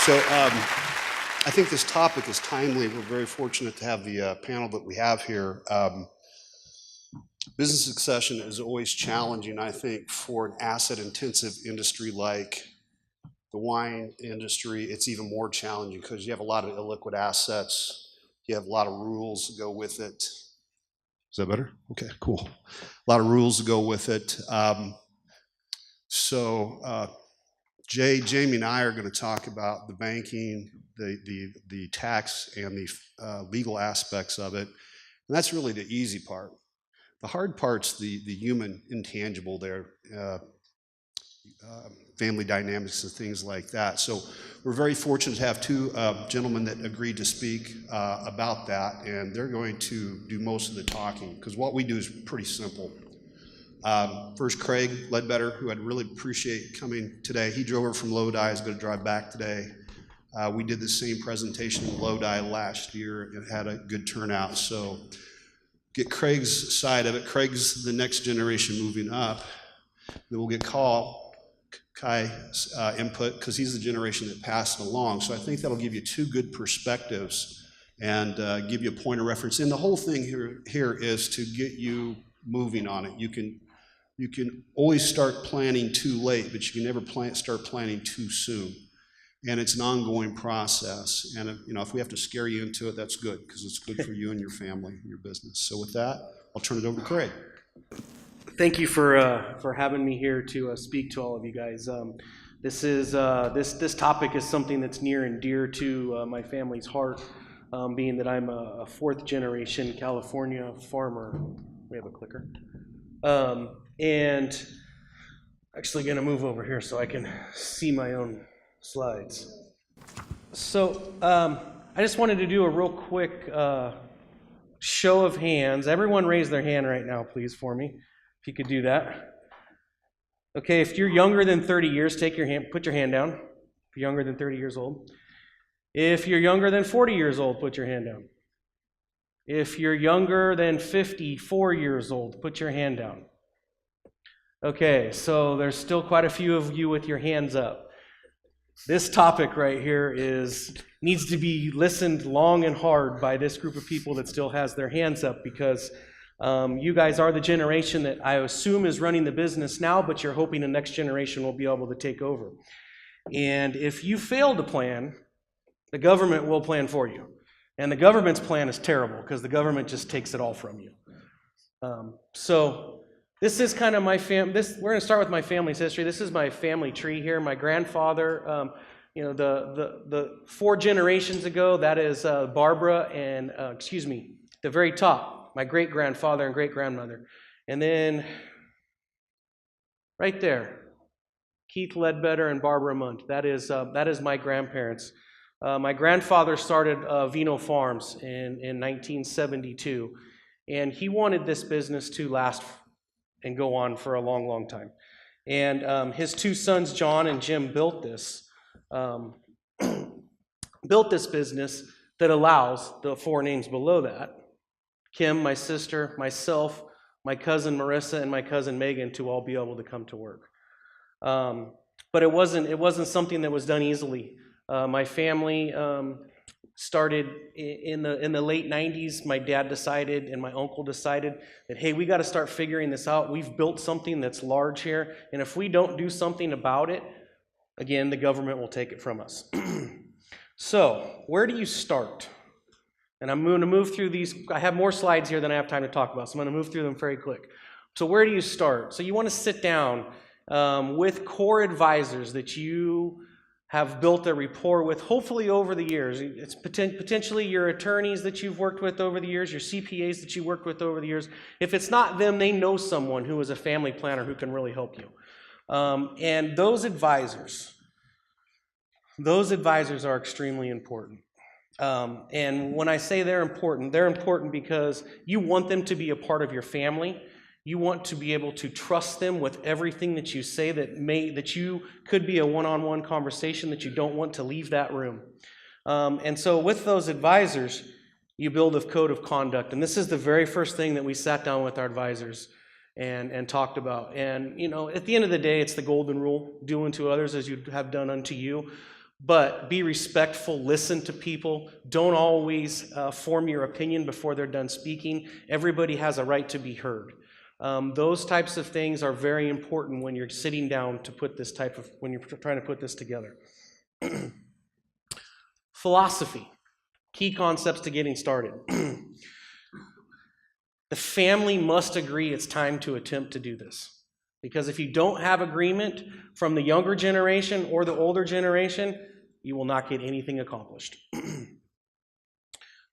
So I think this topic is timely. We're very fortunate to have the panel that we have here. Business succession is always challenging, I think, for an asset-intensive industry like the wine industry. It's even more challenging because you have a lot of illiquid assets. You have a lot of rules that go with it. Is that better? Okay, cool. A lot of rules that go with it. Jamie and I are going to talk about the banking, the tax, and the legal aspects of it. And that's really the easy part. The hard part's the human intangible there, family dynamics and things like that. So we're very fortunate to have two gentlemen that agreed to speak about that, and they're going to do most of the talking, because what we do is pretty simple. First, Craig Ledbetter, who I'd really appreciate coming today. He drove over from Lodi, is going to drive back today. We did the same presentation in Lodi last year and had a good turnout. So get Craig's side of it. Craig's the next generation moving up. Then we'll get Kai's input, because he's the generation that passed it along. So I think that'll give you two good perspectives and give you a point of reference. And the whole thing here is to get you moving on it. You can always start planning too late, but you can never start planning too soon. And it's an ongoing process. And if we have to scare you into it, that's good, because it's good for you and your family, and your business. So with that, I'll turn it over to Craig. Thank you for having me here to speak to all of you guys. This topic is something that's near and dear to my family's heart, being that I'm a fourth generation California farmer. We have a clicker. And actually going to move over here so I can see my own slides. So I just wanted to do a real quick show of hands. Everyone raise their hand right now, please, for me, if you could do that. Okay, if you're younger than 30 years, put your hand down. If you're younger than 30 years old. If you're younger than 40 years old, put your hand down. If you're younger than 54 years old, put your hand down. Okay, so there's still quite a few of you with your hands up. This topic right here needs to be listened long and hard by this group of people that still has their hands up, because you guys are the generation that I assume is running the business now, but you're hoping the next generation will be able to take over. And if you fail to plan, the government will plan for you. And the government's plan is terrible, because the government just takes it all from you. So this is kind of my we're going to start with my family's history. This is my family tree here. My grandfather, the 4 generations ago, that is Barbara and, the very top, my great-grandfather and great-grandmother. And then right there, Keith Ledbetter and Barbara Munt. That is my grandparents. My grandfather started Vino Farms in 1972, and he wanted this business to last and go on for a long, long time. And his 2 sons, John and Jim, built this business that allows the 4 names below that: Kim, my sister, myself, my cousin Marissa, and my cousin Megan, to all be able to come to work. But it wasn't something that was done easily. My family started in the late 90s. My dad decided and my uncle decided that, hey, we got to start figuring this out. We've built something that's large here, and if we don't do something about it, again, the government will take it from us. So where do you start? And I'm going to move through these. I have more slides here than I have time to talk about, so I'm going to move through them very quick. So where do you start? So you want to sit down with core advisors that you have built a rapport with, hopefully over the years. It's potentially your attorneys that you've worked with over the years, your CPAs that you worked with over the years. If it's not them, they know someone who is a family planner who can really help you. And those advisors are extremely important. And when I say they're important because you want them to be a part of your family. You want to be able to trust them with everything that you say, that you could be a one-on-one conversation, that you don't want to leave that room. And so with those advisors, you build a code of conduct. And this is the very first thing that we sat down with our advisors and talked about. And, at the end of the day, it's the golden rule: do unto others as you have done unto you. but be respectful, listen to people. Don't always form your opinion before they're done speaking. Everybody has a right to be heard. Those types of things are very important when you're sitting down to put this when you're trying to put this together. Philosophy, key concepts to getting started. The family must agree it's time to attempt to do this. Because if you don't have agreement from the younger generation or the older generation, you will not get anything accomplished.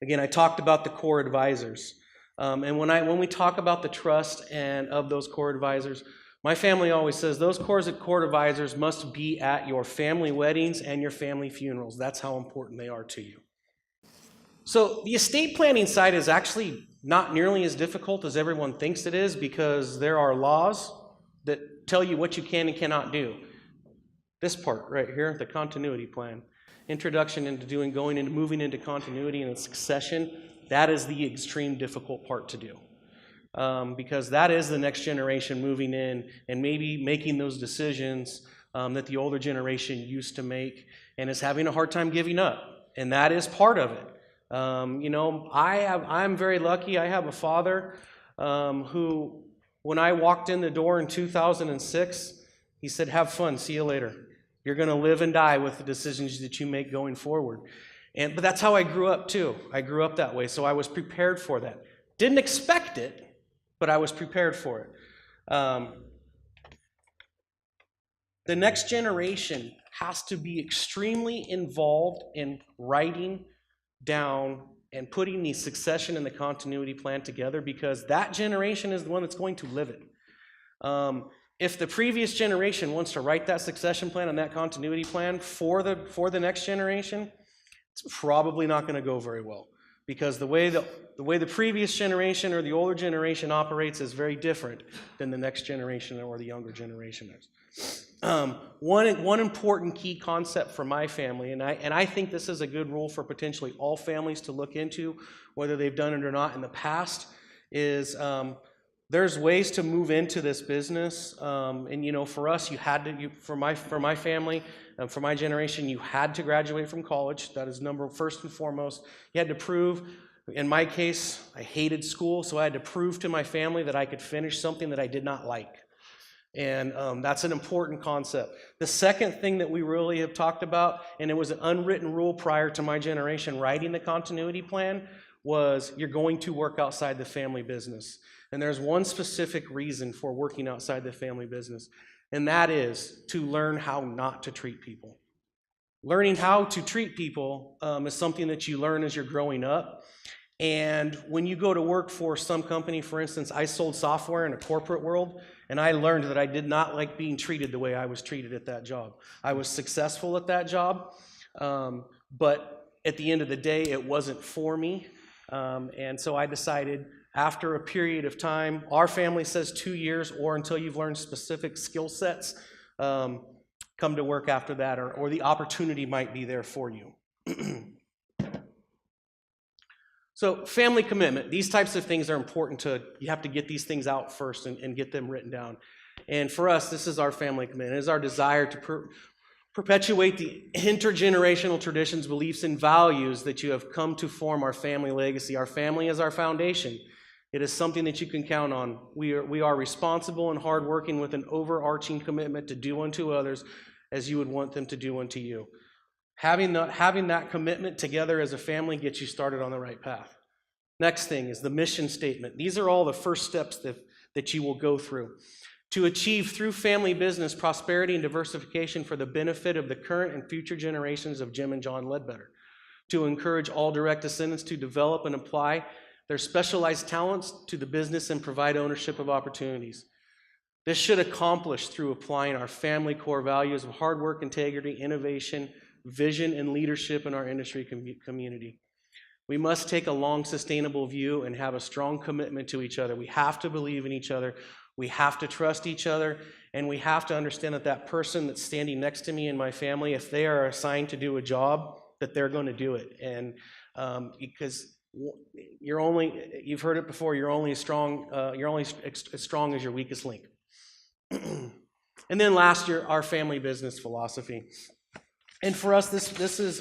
Again, I talked about the core advisors. And when we talk about the trust and of those core advisors, my family always says those core advisors must be at your family weddings and your family funerals. That's how important they are to you. So the estate planning side is actually not nearly as difficult as everyone thinks it is, because there are laws that tell you what you can and cannot do. This part right here, the continuity plan, introduction into moving into continuity and succession, that is the extreme difficult part to do. Because that is the next generation moving in and maybe making those decisions that the older generation used to make and is having a hard time giving up. And that is part of it. I'm very lucky. I have a father who, when I walked in the door in 2006, he said, "Have fun, see you later. You're going to live and die with the decisions that you make going forward." But that's how I grew up too. I grew up that way, so I was prepared for that. Didn't expect it, but I was prepared for it. The next generation has to be extremely involved in writing down and putting the succession and the continuity plan together, because that generation is the one that's going to live it. If the previous generation wants to write that succession plan and that continuity plan for the next generation, it's probably not going to go very well, because the way the previous generation or the older generation operates is very different than the next generation or the younger generation is. One important key concept for my family, and I think this is a good rule for potentially all families to look into, whether they've done it or not in the past, is there's ways to move into this business. And for us, for my family, for my generation, you had to graduate from college. That is first and foremost. You had to prove. In my case, I hated school, so I had to prove to my family that I could finish something that I did not like. And that's an important concept. The second thing that we really have talked about, and it was an unwritten rule prior to my generation writing the continuity plan, was you're going to work outside the family business. And there's one specific reason for working outside the family business, and that is to learn how not to treat people. Learning how to treat people is something that you learn as you're growing up. And when you go to work for some company, for instance, I sold software in a corporate world, and I learned that I did not like being treated the way I was treated at that job. I was successful at that job, but at the end of the day, it wasn't for me. And so I decided, after a period of time, our family says 2 years or until you've learned specific skill sets, come to work after that, or the opportunity might be there for you. So family commitment, these types of things are important you have to get these things out first and get them written down. And for us, this is our family commitment. It is our desire to perpetuate the intergenerational traditions, beliefs, and values that you have come to form our family legacy. Our family is our foundation. It is something that you can count on. We are responsible and hardworking with an overarching commitment to do unto others as you would want them to do unto you. Having that commitment together as a family gets you started on the right path. Next thing is the mission statement. These are all the first steps that you will go through. To achieve through family business prosperity and diversification for the benefit of the current and future generations of Jim and John Ledbetter. To encourage all direct descendants to develop and apply their specialized talents to the business and provide ownership of opportunities. This should accomplish through applying our family core values of hard work, integrity, innovation, vision, and leadership in our industry community. We must take a long, sustainable view and have a strong commitment to each other. We have to believe in each other. We have to trust each other, and we have to understand that person that's standing next to me in my family, if they are assigned to do a job, that they're going to do it. And because you've heard it before, you're only as strong as your weakest link. And then last year, our family business philosophy. And for us, this is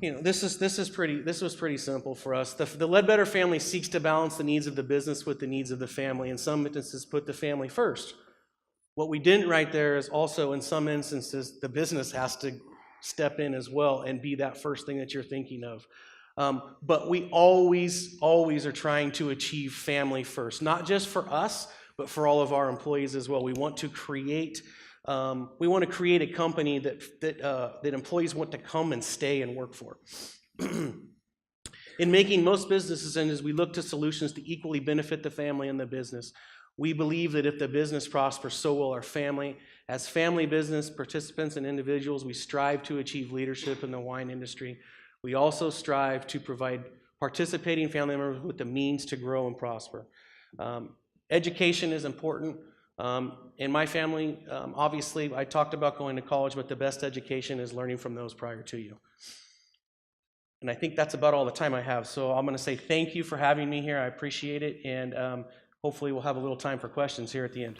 this was pretty simple for us. The Ledbetter family seeks to balance the needs of the business with the needs of the family. In some instances, put the family first. What we didn't write there is also, in some instances, the business has to step in as well and be that first thing that you're thinking of. But we always are trying to achieve family first, not just for us, but for all of our employees as well. We want to create a company that employees want to come and stay and work for. In making most business decisions, we look to solutions to equally benefit the family and the business. We believe that if the business prospers, so will our family. As family business participants and individuals, we strive to achieve leadership in the wine industry. We also strive to provide participating family members with the means to grow and prosper. Education is important. In my family, obviously, I talked about going to college, but the best education is learning from those prior to you. And I think that's about all the time I have. So I'm going to say thank you for having me here. I appreciate it. And hopefully we'll have a little time for questions here at the end.